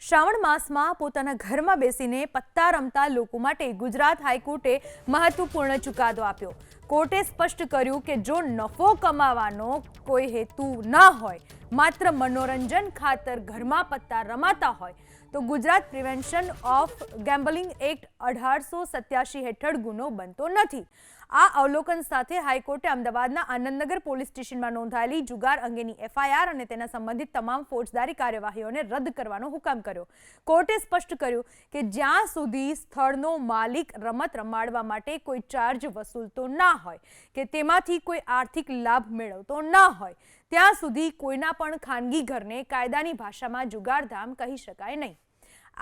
શ્રાવણ માસમાં પોતાના ઘરમાં બેસીને પત્તા રમતા લોકો માટે ગુજરાત હાઈકોર્ટે મહત્વપૂર્ણ ચુકાદો આપ્યો। કોર્ટે સ્પષ્ટ કર્યું કે જો નફો કમાવાનો કોઈ હેતુ ન હોય, માત્ર મનોરંજન ખાતર ઘરમાં પત્તા રમાતા હોય તો Gujarat prevention of gambling act 1887 હેઠળ ગુનો બનતો નથી। આ અવલોકન સાથે હાઈકોર્ટે અમદાવાદના આનંદનગર પોલીસ સ્ટેશનમાં નોંધાયેલી જુગાર અંગેની એફઆઈઆર અને તેના સંબંધિત તમામ ફોજદારી કાર્યવાહીઓને રદ કરવાનો હુકમ કર્યો। કોર્ટે સ્પષ્ટ કર્યું કે જ્યાં સુધી સ્થળનો માલિક રમત રમાડવા માટે કોઈ ચાર્જ વસૂલતો ના હોય કે તેમાંથી કોઈ આર્થિક લાભ મેળવતો ના હોય, ત્યાં સુધી કોઈના પણ ખાનગી ઘરને કાયદાની ભાષામાં જુગારધામ કહી શકાય નહીં।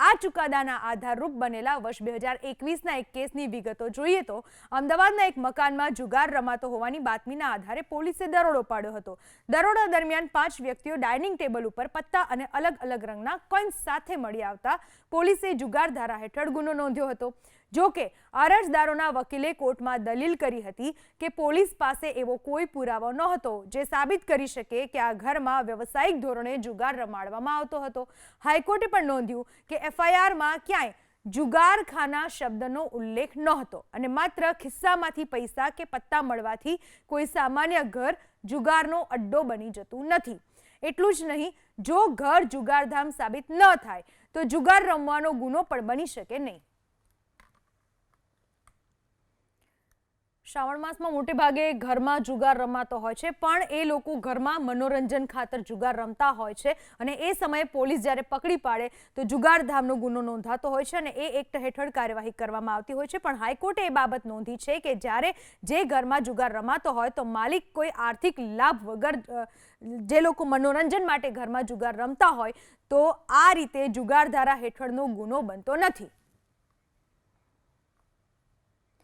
આ ચુકાદાના આધારરૂપ બનેલા વર્ષ 2021ના એક કેસની વિગતો જોઈએ તો અમદાવાદના એક મકાનમાં જુગાર રમાતો હોવાની બાતમીના આધારે પોલીસે દરોડો પાડ્યો હતો। દરોડા દરમિયાન 5 વ્યક્તિઓ ડાઇનિંગ ટેબલ ઉપર પત્તા અને અલગ અલગ રંગના કોઇન્સ સાથે મળી આવતા પોલીસે જુગાર ધારા હેઠળ ગુનો નોંધ્યો હતો। જો કે અરજદારોના વકીલે કોર્ટમાં દલીલ કરી હતી કે પોલીસ પાસે એવો કોઈ પુરાવો નહોતો જે સાબિત કરી શકે કે આ ઘરમાં વ્યવસાયિક ધોરણે જુગાર રમાડવામાં આવતો હતો। હાઈકોર્ટે પણ નોંધ્યું કે એફઆઈઆરમાં ક્યાંય જુગારખાના શબ્દનો ઉલ્લેખ નહોતો અને માત્ર ખિસ્સામાંથી પૈસા કે પત્તા મળવાથી કોઈ સામાન્ય ઘર જુગારનો અડ્ડો બની જતું નથી। એટલું જ નહીં, જો ઘર જુગારધામ સાબિત ન થાય તો જુગાર રમવાનો ગુનો પણ બની શકે નહીં। શ્રાવણ માસમાં મોટે ભાગે ઘરમાં જુગાર રમાતો હોય છે, પણ એ લોકો ઘરમાં મનોરંજન ખાતર જુગાર રમતા હોય છે અને એ સમયે પોલીસ જ્યારે પકડી પાડે તો જુગારધામનો ગુનો નોંધાતો હોય છે અને એ એક્ટ હેઠળ કાર્યવાહી કરવામાં આવતી હોય છે। પણ હાઈકોર્ટે એ બાબત નોંધી છે કે જ્યારે જે ઘરમાં જુગાર રમાતો હોય તો માલિક કોઈ આર્થિક લાભ વગર જે લોકો મનોરંજન માટે ઘરમાં જુગાર રમતા હોય તો આ રીતે જુગાર ધારા હેઠળનો ગુનો બનતો નથી।